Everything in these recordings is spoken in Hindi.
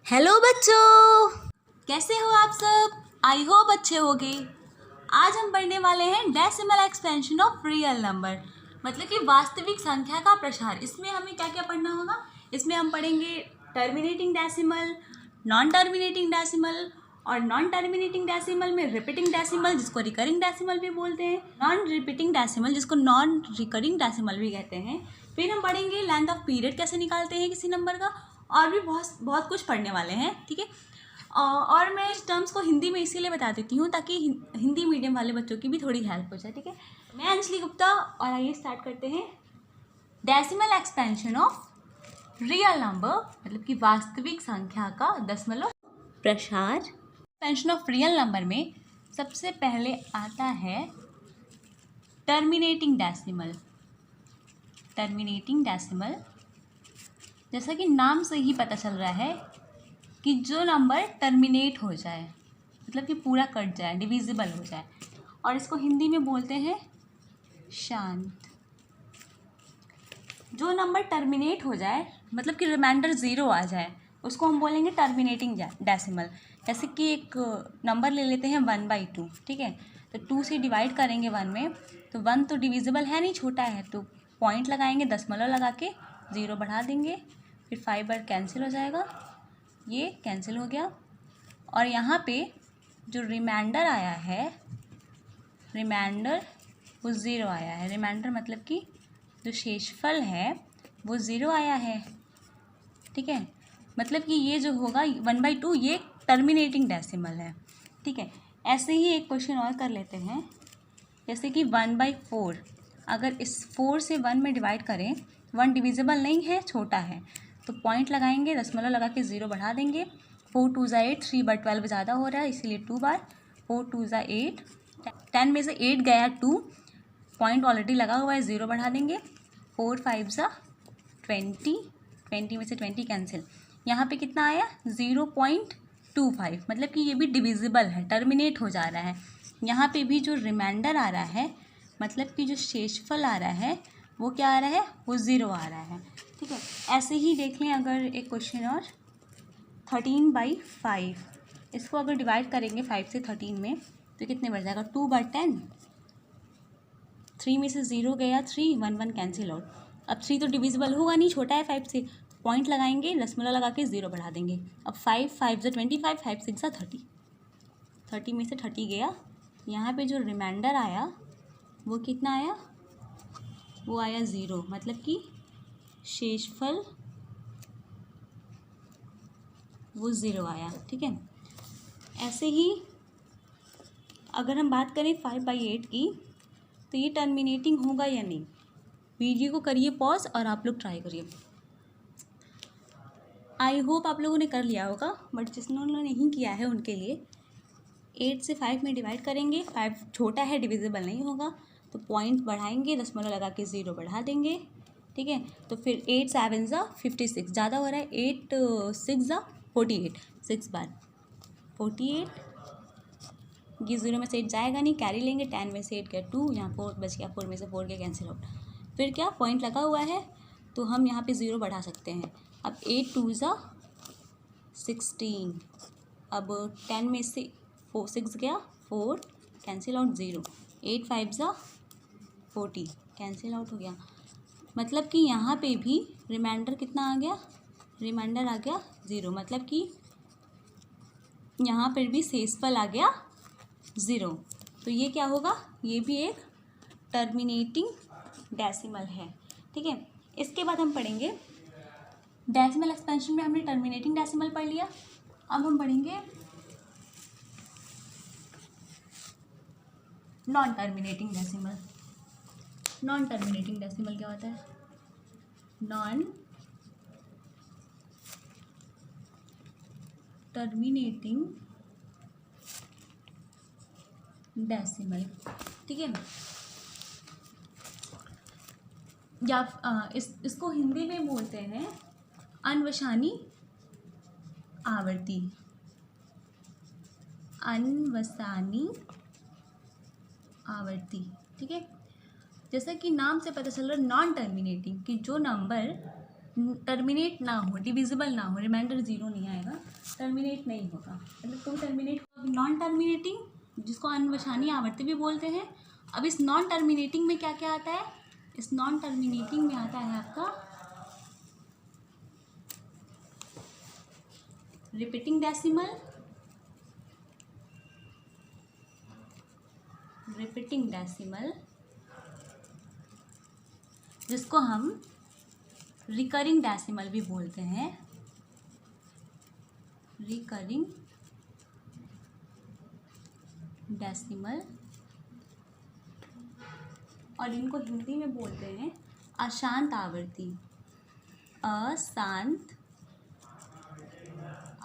हेलो बच्चों, कैसे हो आप सब। आई होप अच्छे होगे। आज हम पढ़ने वाले हैं decimal expansion of real number, मतलब कि वास्तविक संख्या का प्रसार। इसमें हमें क्या क्या पढ़ना होगा। इसमें हम पढ़ेंगे terminating decimal, non terminating decimal, और नॉन टर्मिनेटिंग डेसिमल में रिपीटिंग डेसिमल जिसको रिकरिंग डेसिमल भी बोलते हैं, नॉन रिपीटिंग डेसिमल जिसको नॉन रिकरिंग डेसिमल भी कहते हैं। फिर हम पढ़ेंगे लेंथ ऑफ पीरियड कैसे निकालते हैं किसी नंबर का, और भी बहुत बहुत कुछ पढ़ने वाले हैं, ठीक है। और मैं इस टर्म्स को हिंदी में इसीलिए बता देती हूँ ताकि हिंदी मीडियम वाले बच्चों की भी थोड़ी हेल्प हो जाए, ठीक है। मैं अंजलि गुप्ता, और आइए स्टार्ट करते हैं। Decimal expansion of real number, मतलब कि वास्तविक संख्या का दशमलव प्रसार। एक्सपेंशन ऑफ रियल नंबर में सबसे पहले आता है टर्मिनेटिंग डेसिमल। टर्मिनेटिंग डेसिमल, जैसा कि नाम से ही पता चल रहा है कि जो नंबर टर्मिनेट हो जाए, मतलब कि पूरा कट जाए, डिविजिबल हो जाए, और इसको हिंदी में बोलते हैं शांत। जो नंबर टर्मिनेट हो जाए, मतलब कि रिमाइंडर ज़ीरो आ जाए, उसको हम बोलेंगे टर्मिनेटिंग डेसिमल। जैसे कि एक नंबर ले लेते हैं 1/2, ठीक है। तो 2 से डिवाइड करेंगे 1 में, तो 1 तो डिविजिबल है नहीं, छोटा है, तो पॉइंट लगाएंगे, दशमलव लगा के 0 बढ़ा देंगे, फिर 5 बार कैंसिल हो जाएगा, ये कैंसिल हो गया। और यहाँ पे जो रिमाइंडर आया है, रिमाइंडर वो 0 आया है। रिमाइंडर मतलब कि जो शेषफल है वो 0 आया है, ठीक है। मतलब कि ये जो होगा 1/2, ये टर्मिनेटिंग डेसिमल है, ठीक है। ऐसे ही एक क्वेश्चन और कर लेते हैं, जैसे कि 1/4। अगर इस 4 से 1 में डिवाइड करें, 1 डिविजिबल नहीं है, छोटा है, तो पॉइंट लगाएंगे, दशमलव लगा के 0 बढ़ा देंगे। 4 2 ज़ा 8, 3 बार 12 ज़्यादा हो रहा है, इसीलिए 2 बार। 4 2 ज़ा 8, 10 में से 8 गया 2, पॉइंट ऑलरेडी लगा हुआ है, 0 बढ़ा देंगे। 4 5 ज़ा 20, 20 में से 20 कैंसिल। यहाँ पे कितना आया 0.25, मतलब कि ये भी डिविजिबल है, टर्मिनेट हो जा रहा है। यहाँ पे भी जो रिमाइंडर आ रहा है, मतलब कि जो शेषफल आ रहा है, वो क्या आ रहा है, वो 0 आ रहा है, ठीक है। ऐसे ही देख लें अगर एक क्वेश्चन और, 13/5, इसको अगर डिवाइड करेंगे 5 से 13 में, तो कितने बढ़ जाएगा, 2/10। 3 में से 0 गया 3, 1 1 कैंसिल आउट। अब 3 तो डिविजिबल होगा नहीं, छोटा है 5 से, पॉइंट लगाएंगे, दशमलव लगा के 0 बढ़ा देंगे। अब 5 5 ज़ा 25, 5 6 ज़ा 30, 30 में से 30 गया। यहाँ पे जो रिमाइंडर आया वो कितना आया, वो आया 0, मतलब कि शेषफल वो 0 आया, ठीक है। ऐसे ही अगर हम बात करें 5/8 की, तो ये टर्मिनेटिंग होगा या नहीं। वीडियो को करिए पॉज और आप लोग ट्राई करिए। आई होप आप लोगों ने कर लिया होगा, बट जिन्होंने नहीं किया है उनके लिए, 8 से 5 में डिवाइड करेंगे, 5 छोटा है, डिविजिबल नहीं होगा, तो पॉइंट बढ़ाएंगे, दशमलव लगा के 0 बढ़ा देंगे, ठीक है। तो फिर 8 7 ज़ा 56, ज़्यादा हो रहा है, 8 6 ज़ा 48, 6 बार 48, ये 0 में से 8 जाएगा नहीं, कैरी लेंगे, 10 में से 8 गया 2, यहाँ 4 बच गया, 4 में से 4 गया कैंसिल आउट। फिर क्या, पॉइंट लगा हुआ है, तो हम यहाँ पे 0 बढ़ा सकते हैं। अब 8 2 ज़ा 16, अब 10 में से 6 गया 4, कैंसिल आउट 0, 8 5 ज़ा 40, कैंसिल आउट हो गया। मतलब कि यहाँ पे भी रिमाइंडर कितना आ गया, रिमाइंडर आ गया 0, मतलब कि यहाँ पर भी शेषफल आ गया 0। तो ये क्या होगा, ये भी एक टर्मिनेटिंग डेसिमल है, ठीक है। इसके बाद हम पढ़ेंगे डेसिमल एक्सपेंशन में हमने टर्मिनेटिंग डेसिमल पढ़ लिया। अब हम पढ़ेंगे non terminating decimal. Non terminating decimal क्या होता है, नॉन टर्मिनेटिंग डेसिमल, ठीक है। या इसको हिंदी में बोलते हैं अनवसानी आवर्ती। अनवसानी आवर्ती, ठीक है। जैसा कि नाम से पता चल रहा है नॉन टर्मिनेटिंग, कि जो नंबर टर्मिनेट ना हो, डिविजिबल ना हो, रिमाइंडर ज़ीरो नहीं आएगा, टर्मिनेट नहीं होगा, मतलब टू टर्मिनेट। नॉन टर्मिनेटिंग जिसको अनवशानी आवर्ती भी बोलते हैं। अब इस नॉन टर्मिनेटिंग में क्या क्या आता है? इस नॉन टर्मिनेटिंग में आता है आपका रिपीटिंग डेसिमल, रिपीटिंग डेसिमल जिसको हम रिकरिंग डेसिमल भी बोलते हैं, रिकरिंग डेसिमल, और इनको हिंदी में बोलते हैं अशांत आवर्ती, अशांत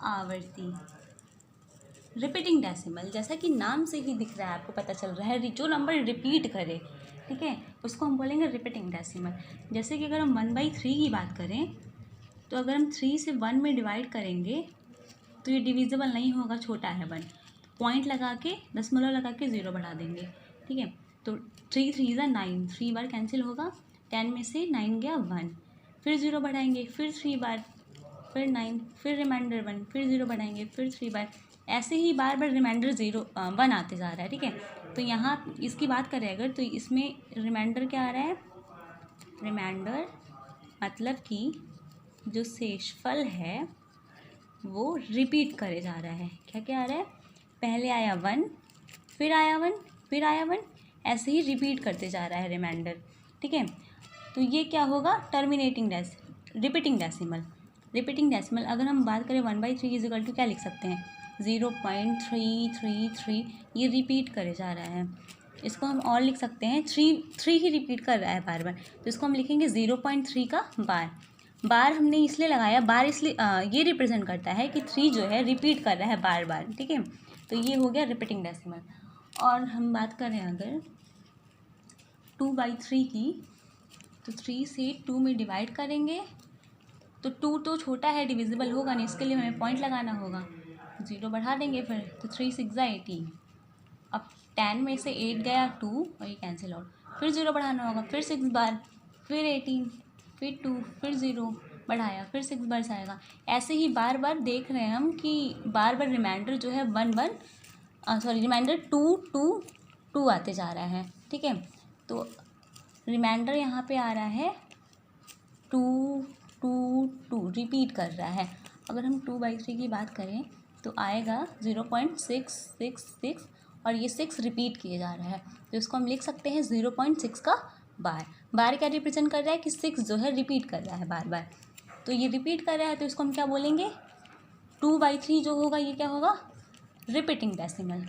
आवर्ती। रिपीटिंग डेसिमल जैसा कि नाम से ही दिख रहा है, आपको पता चल रहा है, जो नंबर रिपीट करे, ठीक है, उसको हम बोलेंगे रिपीटिंग डेसिमल। जैसे कि अगर हम 1/3 की बात करें, तो अगर हम 3 से 1 में डिवाइड करेंगे तो ये डिविजिबल नहीं होगा, छोटा है 1, पॉइंट लगा के दशमलव लगा के 0 बढ़ा देंगे, ठीक है। तो 3 3 ज़ा 9, 3 बार कैंसिल होगा, 10 में से 9 गया 1, फिर 0 बढ़ाएंगे, फिर 3 बार, फिर 9, फिर रिमाइंडर 1, फिर 0 बढ़ाएंगे, फिर 3 बार, ऐसे ही बार बार रिमाइंडर 1 आते जा रहा है, ठीक है। तो यहाँ इसकी बात करें अगर, तो इसमें रिमाइंडर क्या आ रहा है? रिमाइंडर मतलब कि जो शेषफल है वो रिपीट करे जा रहा है। क्या क्या आ रहा है? पहले आया 1, फिर आया 1, फिर आया 1, ऐसे ही रिपीट करते जा रहा है रिमाइंडर, ठीक है। तो ये क्या होगा? Repeating decimal. रिपीटिंग डेसिमल अगर हम बात करें 1/3 इजिकल टू क्या लिख सकते हैं? 0.333, ये रिपीट करे जा रहा है। इसको हम और लिख सकते हैं, 3 ही रिपीट कर रहा है बार बार, तो इसको हम लिखेंगे 0.3 का बार हमने इसलिए लगाया, बार इसलिए ये रिप्रेजेंट करता है कि 3 जो है रिपीट कर रहा है बार बार, ठीक है। तो ये हो गया रिपीटिंग डेसिमल। और हम बात करें अगर 2/3 की, तो 3 से 2 में डिवाइड करेंगे तो 2 तो छोटा है, डिविजिबल होगा नहीं, इसके लिए हमें पॉइंट लगाना होगा, 0 बढ़ा देंगे फिर, तो 3 6 ज़ा 18। अब 10 में से 8 गया 2 और ये कैंसिल आउट, फिर 0 बढ़ाना होगा, फिर 6 बार, फिर 18, फिर 2, फिर 0 बढ़ाया, फिर 6 बार से आएगा। ऐसे ही बार बार देख रहे हैं हम कि बार बार रिमाइंडर जो है रिमाइंडर 2 2 2 आते जा रहा है, ठीक है। तो रिमाइंडर यहाँ पे आ रहा है 2 2 2, रिपीट कर रहा है। अगर हम 2/3 की बात करें तो आएगा 0.666, और ये 6 रिपीट किए जा रहा है, तो इसको हम लिख सकते हैं 0.6 का बार क्या रिप्रेजेंट कर रहा है कि 6 जो है रिपीट कर रहा है बार बार, तो ये रिपीट कर रहा है, तो इसको हम क्या बोलेंगे? 2/3 जो होगा ये क्या होगा? रिपीटिंग डेसिमल,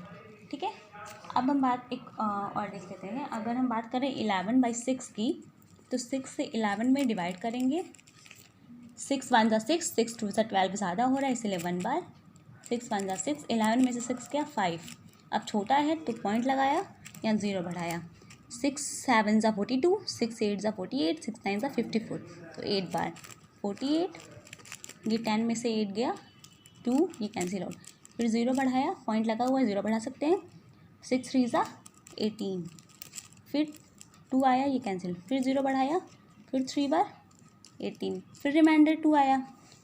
ठीक है। अब हम बात एक और देख लेते हैं। अगर हम बात करें 11/6 की, तो 6 से 11 में डिवाइड करेंगे, 6 1 ज़ा 6, 6 2 ज़ा 12 ज़्यादा हो रहा है इसलिए 1 बार, 6 1 ज़ा 6, 11 में से 6 क्या 5, अब छोटा है तो पॉइंट लगाया या 0 बढ़ाया, 6 7 ज़ा 42, 6 8 ज़ा 48, 6 9 ज़ा 54, तो 8 बार 48, ये 10 में से 8 गया 2, ये कैंसिल आउट, फिर 0 बढ़ाया, पॉइंट लगा हुआ है 0 बढ़ा सकते हैं, 6 3 ज़ा 18, फिर 2 आया, ये कैंसिल, फिर 0 बढ़ाया, फिर 3 बार 18, फिर रिमाइंडर 2 आया,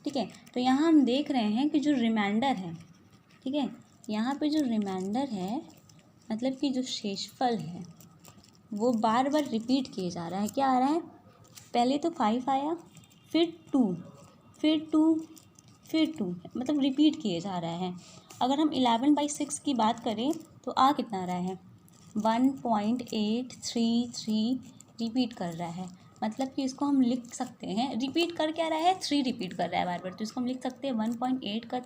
ठीक है। तो यहाँ हम देख रहे हैं कि जो रिमाइंडर है, ठीक है, यहाँ पे जो रिमाइंडर है मतलब कि जो शेषफल है वो बार बार रिपीट किए जा रहा है। क्या आ रहा है? पहले तो 5 आया, फिर 2, फिर 2, फिर 2, मतलब रिपीट किए जा रहा है। अगर हम 11/6 की बात करें तो आ कितना रहा है? 1.833 रिपीट कर रहा है, मतलब कि इसको हम लिख सकते हैं, रिपीट कर क्या रहा है? 3 रिपीट कर रहा है बार बार, तो इसको हम लिख सकते हैं 1.8 का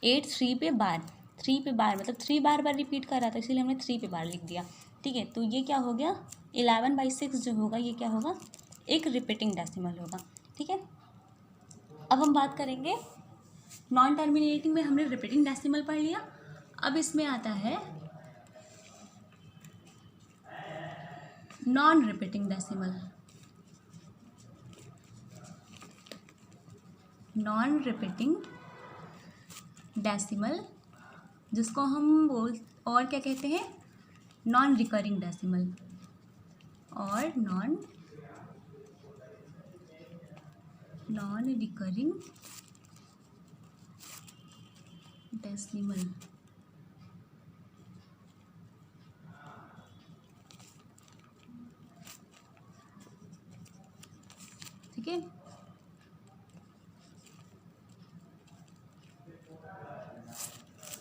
3 पे बार, 3 पे बार मतलब 3 बार बार रिपीट कर रहा था, इसीलिए हमने 3 पे बार लिख दिया, ठीक है। तो ये क्या हो गया? 11/6 जो होगा ये क्या होगा? एक रिपीटिंग डेसिमल होगा, ठीक है। अब हम बात करेंगे नॉन टर्मिनेटिंग में, हमने रिपीटिंग डेसिमल पढ़ लिया। अब इसमें आता है non repeating decimal. Non repeating decimal जिसको हम और क्या कहते हैं? नॉन रिकरिंग डेसिमल और नॉन नॉन रिकरिंग डेसिमल। ठीक है,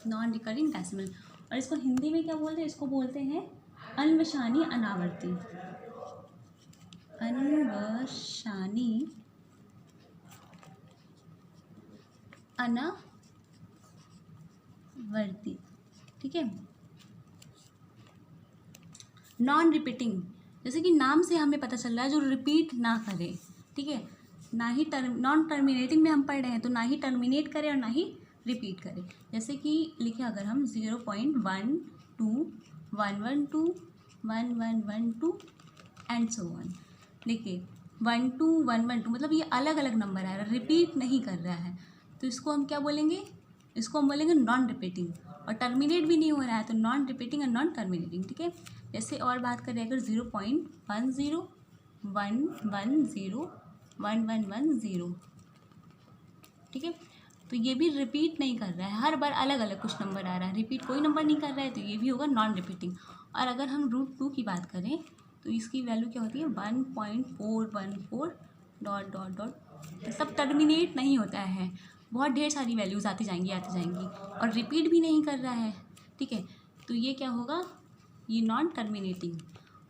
नॉन रिकरिंग डेसिमल। और इसको हिंदी में क्या बोलते हैं? इसको बोलते हैं अन्वशानी अनावर्ती। अन्वशानी अनावर्ती। ठीक है, नॉन रिपीटिंग, जैसे कि नाम से हमें पता चल रहा है जो रिपीट ना करे। ठीक है, ना ही नॉन टर्मिनेटिंग में हम पढ़ रहे हैं तो ना ही टर्मिनेट करें और ना ही रिपीट करें। जैसे कि लिखे अगर हम 0.12 112 1112 एंड सो ऑन। देखिए 12 112 मतलब ये अलग अलग नंबर आ रहा है, रिपीट नहीं कर रहा है, तो इसको हम क्या बोलेंगे? इसको हम बोलेंगे नॉन रिपीटिंग। और टर्मिनेट भी नहीं हो रहा है तो नॉन रिपीटिंग और नॉन टर्मिनेटिंग। ठीक है, जैसे और बात करें अगर 0.10 110 1110। ठीक है, तो ये भी रिपीट नहीं कर रहा है, हर बार अलग अलग कुछ नंबर आ रहा है, रिपीट कोई नंबर नहीं कर रहा है, तो ये भी होगा नॉन रिपीटिंग। और अगर हम √2 की बात करें तो इसकी वैल्यू क्या होती है? 1.414 डॉट डॉट डॉट। सब टर्मिनेट नहीं होता है, बहुत ढेर सारी वैल्यूज़ आती जाएंगी और रिपीट भी नहीं कर रहा है। ठीक है, तो ये क्या होगा? ये नॉन टर्मिनेटिंग।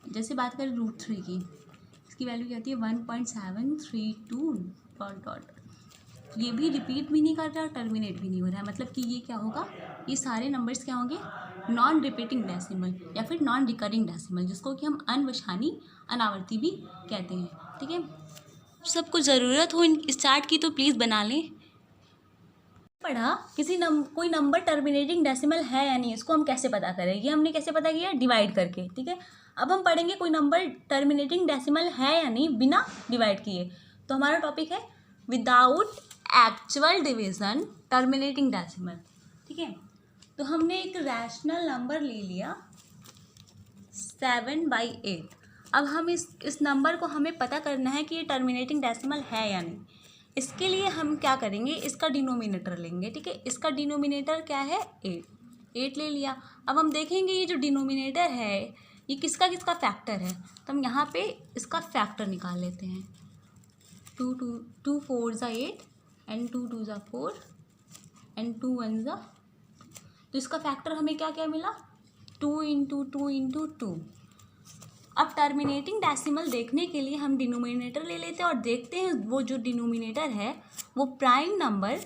जैसे बात करें √3 की, इसकी वैल्यू क्या होती है? 1.732 डॉट डॉट। ये भी रिपीट भी नहीं कर रहा, टर्मिनेट भी नहीं हो रहा है, मतलब कि ये क्या होगा? ये सारे नंबर्स क्या होंगे? नॉन रिपीटिंग डेसिमल या फिर नॉन रिकरिंग डेसिमल, जिसको कि हम अन्वशानी अनावर्ती भी कहते हैं। ठीक है, सबको ज़रूरत हो इस चार्ट की तो प्लीज़ बना लें। पढ़ा कोई नंबर टर्मिनेटिंग डेसिमल है या नहीं, इसको हम कैसे पता करें? ये हमने कैसे पता किया? डिवाइड करके। ठीक है, अब हम पढ़ेंगे कोई नंबर टर्मिनेटिंग डेसिमल है या नहीं बिना डिवाइड किए। तो हमारा टॉपिक है without actual division terminating decimal. ठीक है, तो हमने एक रैशनल नंबर ले लिया 7/8। अब हम इस नंबर को हमें पता करना है कि ये टर्मिनेटिंग डेसिमल है या नहीं। इसके लिए हम क्या करेंगे? इसका डिनोमिनेटर लेंगे। ठीक है, इसका डिनोमिनेटर क्या है? 8 ले लिया। अब हम देखेंगे ये जो डिनोमिनेटर है ये किसका किसका फैक्टर है, तो हम यहाँ पे इसका फैक्टर निकाल लेते हैं। 2 4 ज़ा 8 एंड 2 2 ज़ा 4 एंड 2 1 ज़ा। तो इसका फैक्टर हमें क्या क्या मिला? 2 × 2 × 2। अब टर्मिनेटिंग डेसिमल देखने के लिए हम डिनोमिनेटर ले लेते हैं और देखते हैं वो जो डिनोमिनेटर है वो प्राइम नंबर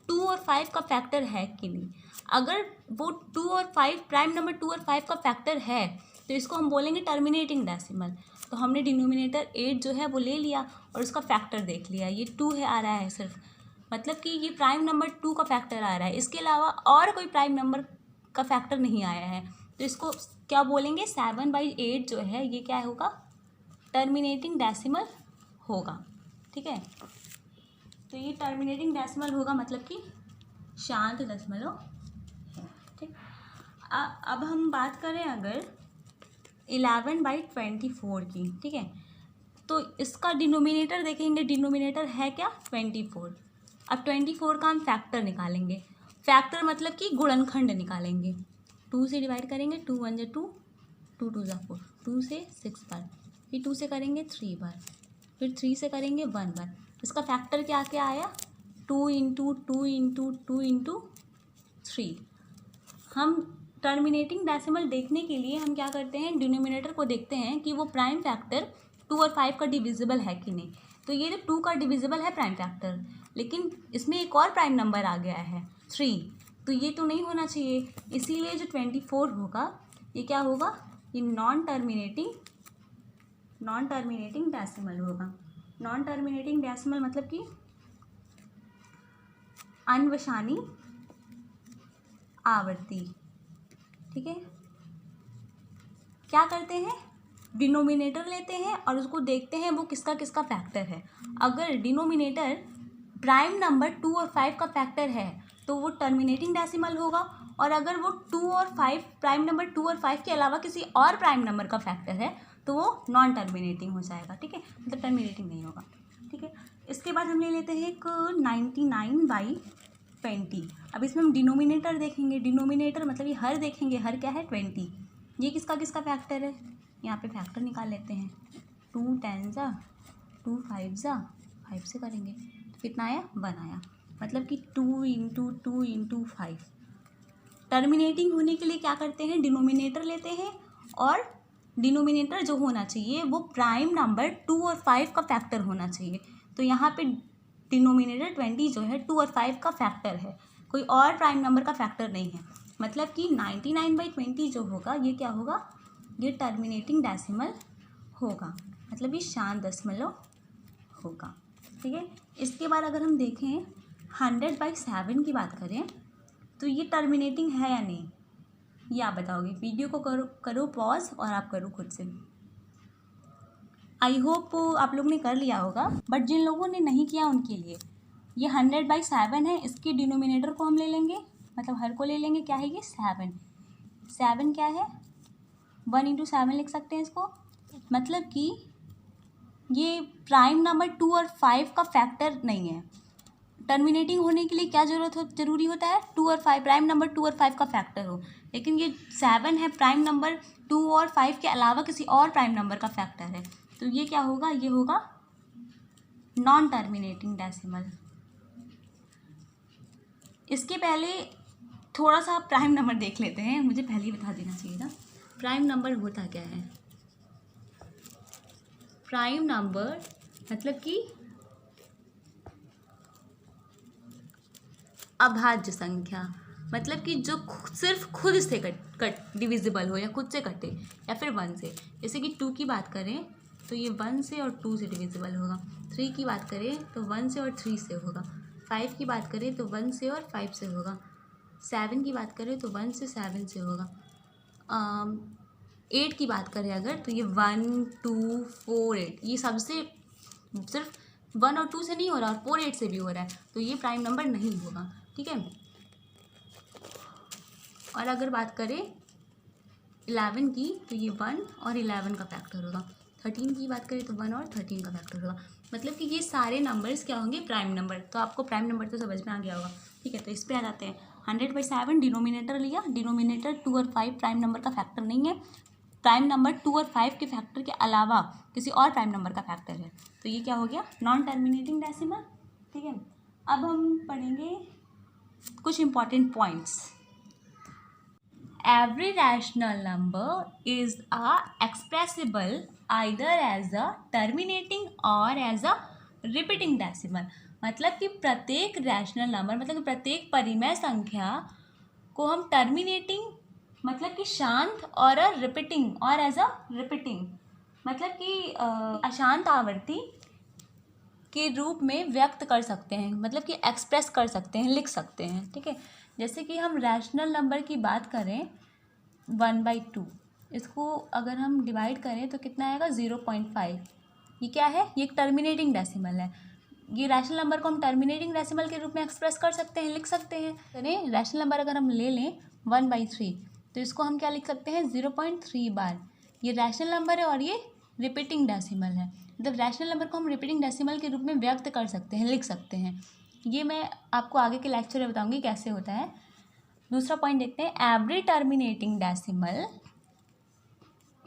2 और 5 का फैक्टर है कि नहीं। अगर वो 2 और 5 प्राइम नंबर 2 और 5 का फैक्टर है तो इसको हम बोलेंगे टर्मिनेटिंग डेसिमल। तो हमने डिनोमिनेटर 8 जो है वो ले लिया और उसका फैक्टर देख लिया, ये 2 है आ रहा है सिर्फ, मतलब कि ये प्राइम नंबर 2 का फैक्टर आ रहा है, इसके अलावा और कोई प्राइम नंबर का फैक्टर नहीं आया है। तो इसको क्या बोलेंगे? 7/8 जो है ये क्या होगा? टर्मिनेटिंग डेसिमल होगा। ठीक है, तो ये टर्मिनेटिंग डेसिमल होगा, मतलब कि शांत दशमलव है। ठीक, अब हम बात करें अगर 11/24 की। ठीक है, तो इसका डिनोमिनेटर देखेंगे, डिनोमिनेटर है क्या? 24। अब 24 का हम फैक्टर निकालेंगे, फैक्टर मतलब कि गुणनखंड निकालेंगे। 2 से डिवाइड करेंगे, 2 1 ज़ा 2, 2 2 ज़ा 4, 2 से 6 बार, फिर 2 से करेंगे 3 बार, फिर 3 से करेंगे 1 बार। इसका फैक्टर क्या क्या आया? 2 × 2 × 2 × 3। हम टर्मिनेटिंग डेसिमल देखने के लिए हम क्या करते हैं? डिनोमिनेटर को देखते हैं कि वो प्राइम फैक्टर 2 और 5 का डिविजिबल है कि नहीं। तो ये 2 का डिविजिबल है प्राइम फैक्टर, लेकिन इसमें एक और प्राइम नंबर आ गया है 3, तो ये तो नहीं होना चाहिए, इसीलिए जो 24 होगा ये क्या होगा? ये नॉन टर्मिनेटिंग डेसिमल होगा। नॉन टर्मिनेटिंग डेसिमल मतलब कि अन्वशानी आवर्ती। ठीक है, क्या करते हैं? डिनोमिनेटर लेते हैं और उसको देखते हैं वो किसका किसका फैक्टर है। अगर डिनोमिनेटर प्राइम नंबर 2 और 5 का फैक्टर है तो वो टर्मिनेटिंग डेसिमल होगा, और अगर वो 2 और 5 प्राइम नंबर 2 और 5 के अलावा किसी और प्राइम नंबर का फैक्टर है तो वो नॉन टर्मिनेटिंग हो जाएगा। ठीक है, मतलब टर्मिनेटिंग नहीं होगा। ठीक है, इसके बाद हम ले लेते हैं एक 99/20। अब इसमें हम डिनोमिनेटर देखेंगे, डिनोमिनेटर मतलब ये हर देखेंगे, हर क्या है 20। ये किसका किसका फैक्टर है, यहाँ पे फैक्टर निकाल लेते हैं। 2 10 जा 2 5 जा 5 से करेंगे तो कितना आया 1 आया, मतलब कि 2 × 2 × 5। टर्मिनेटिंग होने के लिए क्या करते हैं, डिनोमिनेटर लेते हैं और डिनोमिनेटर जो होना चाहिए वो प्राइम नंबर 2 और 5 का फैक्टर होना चाहिए। तो यहाँ पे डिनोमिनेटर 20 जो है 2 और 5 का फैक्टर है, कोई और प्राइम नंबर का फैक्टर नहीं है। मतलब कि 99/20 जो होगा ये क्या होगा, ये टर्मिनेटिंग डेसिमल होगा, मतलब ये शांत दशमलव होगा। ठीक है, इसके बाद अगर हम देखें 100/7 की बात करें तो ये टर्मिनेटिंग है या नहीं, ये आप बताओगे। वीडियो को करो पॉज और आप करो खुद से। आई होप आप लोग ने कर लिया होगा, बट जिन लोगों ने नहीं किया उनके लिए ये 100/7 है। इसके डिनोमिनेटर को हम ले लेंगे, मतलब हर को ले लेंगे, क्या है ये 7। 7 क्या है 1 × 7 लिख सकते हैं इसको। मतलब कि ये प्राइम नंबर 2 और 5 का फैक्टर नहीं है। टर्मिनेटिंग होने के लिए क्या जरूरी होता है, 2 और 5, प्राइम नंबर 2 और 5 का फैक्टर हो। लेकिन ये 7 है, प्राइम नंबर 2 और 5 के अलावा किसी और प्राइम नंबर का फैक्टर है, तो ये क्या होगा, ये होगा नॉन टर्मिनेटिंग डेसिमल। इसके पहले थोड़ा सा प्राइम नंबर देख लेते हैं, मुझे पहले ही बता देना चाहिए था। प्राइम नंबर होता क्या है, प्राइम नंबर मतलब कि अभाज्य संख्या, मतलब कि जो सिर्फ खुद से कट डिविजिबल हो या खुद से कटे, या फिर 1 से। जैसे कि 2 की बात करें तो ये 1 से और 2 से डिविजिबल होगा। 3 की बात करें तो 1 से और 3 से होगा। 5 की बात करें तो 1 से और 5 से होगा। 7 की बात करें तो 1 से 7 से होगा। 8 की बात करें अगर तो ये 1 2 4 8, ये सबसे सिर्फ 1 और 2 से नहीं हो रहा और 4 8 से भी हो रहा है, तो ये प्राइम नंबर नहीं होगा। ठीक है, और अगर बात करें 11 की तो ये 1 और 11 का फैक्टर होगा। 13 की बात करें तो 1 और 13 का फैक्टर होगा। मतलब कि ये सारे नंबर्स क्या होंगे, प्राइम नंबर। तो आपको प्राइम नंबर तो समझ में आ गया होगा। ठीक है, तो इस पर आ जाते हैं। 100/7 डिनोमिनेटर लिया, डिनोमिनेटर 2 और 5 प्राइम नंबर का फैक्टर नहीं है, प्राइम नंबर 2 और 5 के फैक्टर के अलावा किसी और प्राइम नंबर का फैक्टर है, तो ये क्या हो गया, नॉन टर्मिनेटिंग डेसिमल। ठीक है, अब हम पढ़ेंगे कुछ important points. Every rational number is expressible either as a terminating or as a repeating decimal। मतलब कि प्रत्येक रैशनल नंबर, मतलब कि प्रत्येक परिमेय संख्या को हम टर्मिनेटिंग मतलब कि शांत और रिपीटिंग और एज अ रिपीटिंग मतलब कि अशांत आवर्ती के रूप में व्यक्त कर सकते हैं, मतलब कि एक्सप्रेस कर सकते हैं, लिख सकते हैं। ठीक है, जैसे कि हम रैशनल नंबर की बात करें 1/2, इसको अगर हम डिवाइड करें तो कितना आएगा 0.5। ये क्या है, ये एक टर्मिनेटिंग डेसिमल है। ये रैशनल नंबर को हम टर्मिनेटिंग डेसिमल के रूप में एक्सप्रेस कर सकते हैं, लिख सकते हैं। यानी रैशनल नंबर अगर हम ले लें 1/3 तो इसको हम क्या लिख सकते हैं 0.3 बार। ये रैशनल नंबर है और ये रिपीटिंग डेसिमल है, मतलब रैशनल नंबर को हम रिपीटिंग डेसिमल के रूप में व्यक्त कर सकते हैं, लिख सकते हैं। ये मैं आपको आगे के लेक्चर में बताऊंगी कैसे होता है। दूसरा पॉइंट देखते हैं, every terminating decimal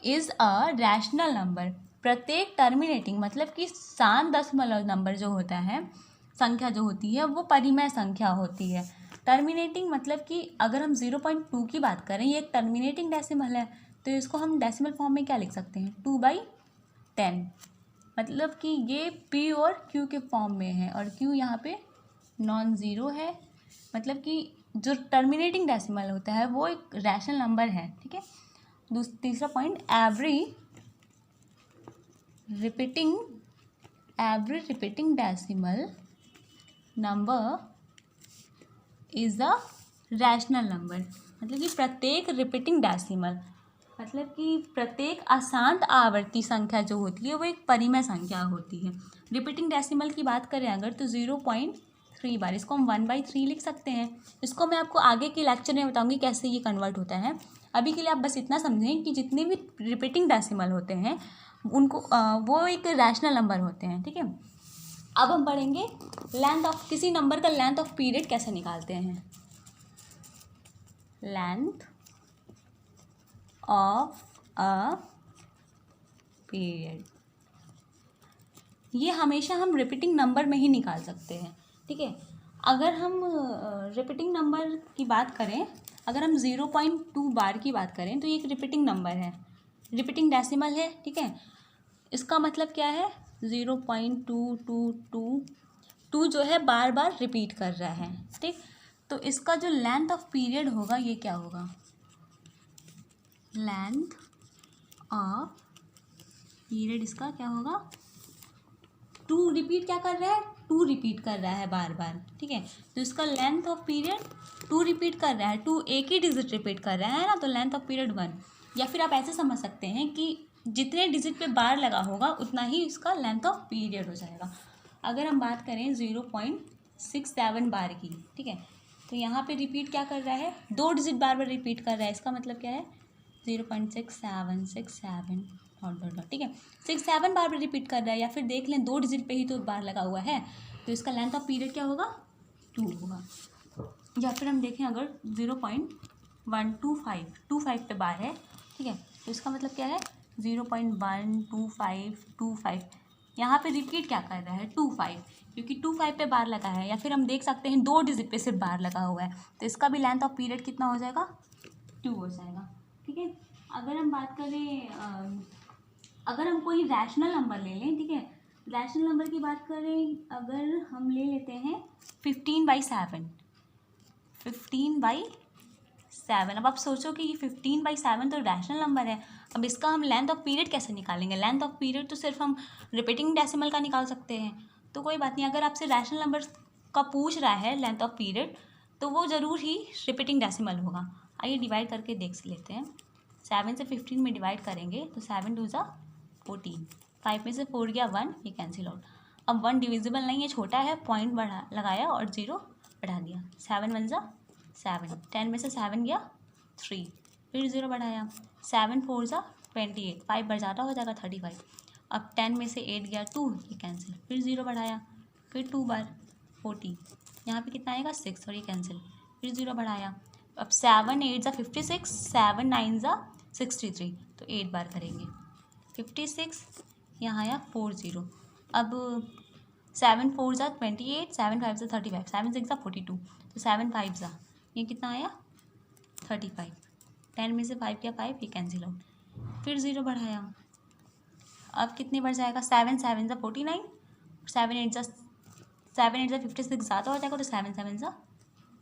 is a rational number. प्रत्येक टर्मिनेटिंग मतलब कि शांत दशमलव नंबर जो होता है, संख्या जो होती है वो परिमेय संख्या होती है। टर्मिनेटिंग मतलब कि अगर हम 0.2 की बात करें, ये एक टर्मिनेटिंग डेसिमल है, तो इसको हम डेसिमल फॉर्म में क्या लिख सकते हैं 2/10। मतलब कि ये p और q के फॉर्म में है और q यहाँ पे नॉन ज़ीरो है। मतलब कि जो टर्मिनेटिंग डेसिमल होता है वो एक रैशनल नंबर है। ठीक है, तीसरा point, every repeating decimal number is a rational number. मतलब कि प्रत्येक रिपीटिंग डेसिमल मतलब कि प्रत्येक अशांत आवर्ती संख्या जो होती है वो एक परिमेय संख्या होती है। रिपीटिंग डेसिमल की बात करें अगर तो 0.3 बार, इसको हम 1/3 लिख सकते हैं। इसको मैं आपको आगे के लेक्चर में बताऊंगी कैसे ये कन्वर्ट होता है। अभी के लिए आप बस इतना समझें कि जितने भी रिपीटिंग डेसिमल होते हैं उनको वो एक रैशनल नंबर होते हैं। ठीक है, अब हम पढ़ेंगे लेंथ ऑफ किसी नंबर का लेंथ ऑफ पीरियड कैसे निकालते हैं। लेंथ ऑफ अ पीरियड, ये हमेशा हम रिपीटिंग नंबर में ही निकाल सकते हैं, ठीक है। अगर हम रिपीटिंग नंबर की बात करें, अगर हम 0.2 बार की बात करें तो ये एक रिपीटिंग नंबर है, रिपीटिंग डेसिमल है, ठीक है। इसका मतलब क्या है, 0.2222 जो है बार बार रिपीट कर रहा है, ठीक। तो इसका जो लेंथ ऑफ पीरियड होगा ये क्या होगा, लेंथ ऑफ पीरियड इसका क्या होगा, 2 रिपीट क्या कर रहा है, 2 रिपीट कर रहा है बार बार, ठीक है। तो इसका लेंथ ऑफ पीरियड 2 रिपीट कर रहा है, 2 एक ही डिजिट रिपीट कर रहा है ना, तो लेंथ ऑफ पीरियड 1। या फिर आप ऐसे समझ सकते हैं कि जितने डिजिट पे बार लगा होगा उतना ही इसका लेंथ ऑफ पीरियड हो जाएगा। अगर हम बात करें 0.67 बार की, ठीक है, तो यहाँ पे रिपीट क्या कर रहा है, 2 डिजिट बार बार रिपीट कर रहा है, इसका मतलब क्या है 0.6767 डॉट, ठीक है। 6-7 बार रिपीट कर रहा है, या फिर देख लें 2 डिजिट पे ही तो बार लगा हुआ है, तो इसका लेंथ ऑफ पीरियड क्या होगा, 2 होगा। या फिर हम देखें अगर 0.125 पे बार है, ठीक है, तो इसका मतलब क्या है 0.12525, यहाँ पे रिपीट क्या कर रहा है 25, क्योंकि 25 पे बार लगा है। या फिर हम देख सकते हैं 2 डिजिट पे सिर्फ बार लगा हुआ है, तो इसका भी लेंथ ऑफ पीरियड कितना हो जाएगा, 2 हो जाएगा, ठीक है। अगर हम बात करें अगर हम कोई रैशनल नंबर ले लें, ठीक है, रैशनल नंबर की बात करें, अगर हम ले लेते हैं 15/7, 15/7। अब आप सोचो कि ये 15/7 तो रैशनल नंबर है, अब इसका हम लेंथ ऑफ पीरियड कैसे निकालेंगे। लेंथ ऑफ पीरियड तो सिर्फ हम रिपीटिंग डेसिमल का निकाल सकते हैं, तो कोई बात नहीं। अगर आपसे रैशनल नंबर का पूछ रहा है लेंथ ऑफ पीरियड, तो वो ज़रूर ही रिपीटिंग डेसिमल होगा। आइए डिवाइड करके देख लेते हैं। 7 से 15 में डिवाइड करेंगे तो 7 2 ज़ा 14, 5 में से 4 गया 1, ये कैंसिल आउट। अब 1 डिविजिबल नहीं है, छोटा है, पॉइंट बढ़ा लगाया और 0 बढ़ा दिया, 7 1 ज़ा 7, 10 में से 7 गया 3, फिर 0 बढ़ाया, 7 4 ज़ा 28, 5 बढ़ जाता हो जाएगा 35। अब 10 में से 8 गया 2, ये कैंसिल, फिर 0 बढ़ाया, फिर 2 बार 40, यहाँ पे कितना आएगा 6 और ये कैंसिल, फिर 0 बढ़ाया। अब 7 8 ज़ा 56, 7 9 ज़ा 63, तो 8 बार करेंगे, 56 यहाँ आया 40। अब 7 4 ज़ा 28, 7 5 ज़ा 35, 7 6 ज़ा 42, तो 7 5 ज़ा ये कितना आया 35, 10 में से 5 गया 5, ये कैंसिल आउट, फिर 0 बढ़ाया। अब कितने बढ़ जाएगा, 7 7 ज़ा 49, 7 8 ज़ा 56 ज़्यादा हो जाएगा, तो 7 7 ज़ा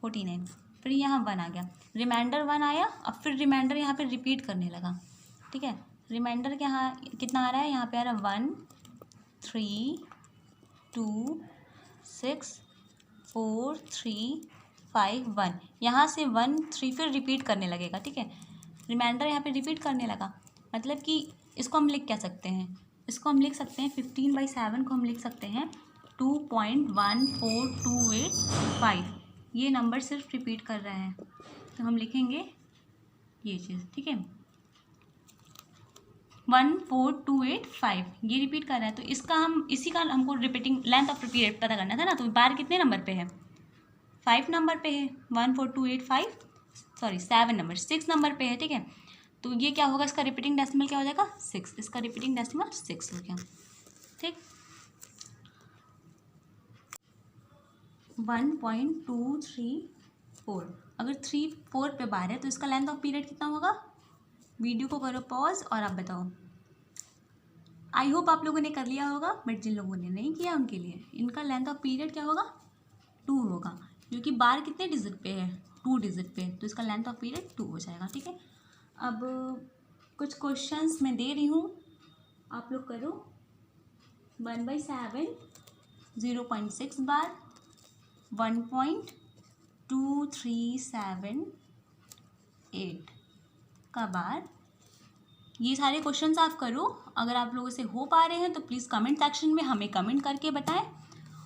49, फिर यहाँ 1 आ गया, रिमाइंडर 1 आया। अब फिर रिमाइंडर यहाँ पे रिपीट करने लगा, ठीक है। रिमाइंडर के यहाँ कितना आ रहा है, यहाँ पे आ रहा है 1 3 2 6 4 3 5 1, यहाँ से 1 3 फिर रिपीट करने लगेगा, ठीक है। रिमाइंडर यहाँ पे रिपीट करने लगा, मतलब कि इसको हम लिख क्या सकते हैं, इसको हम लिख सकते हैं 15/7 को हम लिख सकते हैं 2.14285, ये नंबर सिर्फ रिपीट कर रहा है, तो हम लिखेंगे ये चीज़, ठीक है। 14285 ये रिपीट कर रहा है, तो इसका हम इसी का हमको रिपीटिंग लेंथ ऑफ पीरियड पता करना था ना, तो बार कितने नंबर पे है, 5 नंबर पे है, 14285 सॉरी 7 नंबर 6 नंबर पे है, ठीक है। तो ये क्या होगा, इसका रिपीटिंग डेसिमल क्या हो जाएगा 6, इसका रिपीटिंग डेसिमल 6 हो गया, ठीक। 1.234, अगर 3 4 पे बार है तो इसका लेंथ ऑफ पीरियड कितना होगा, वीडियो को करो पॉज और आप बताओ। आई होप आप लोगों ने कर लिया होगा, बट जिन लोगों ने नहीं किया उनके लिए इनका लेंथ ऑफ पीरियड क्या होगा 2 होगा, क्योंकि बार कितने डिजिट पे है 2 डिजिट पे, तो इसका लेंथ ऑफ पीरियड 2 हो जाएगा, ठीक है। अब कुछ क्वेश्चंस मैं दे रही हूँ, आप लोग करो। 1/7 0.6 बार, 1.2378 का बार, ये सारे क्वेश्चंस आप करो। अगर आप लोगों से हो पा रहे हैं तो प्लीज़ कमेंट सेक्शन में हमें कमेंट करके बताएं,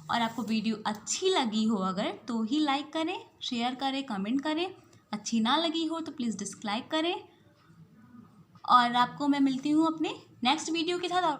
और आपको वीडियो अच्छी लगी हो अगर तो ही लाइक करें, शेयर करें, कमेंट करें। अच्छी ना लगी हो तो प्लीज़ डिसलाइक करें, और आपको मैं मिलती हूँ अपने नेक्स्ट वीडियो के साथ।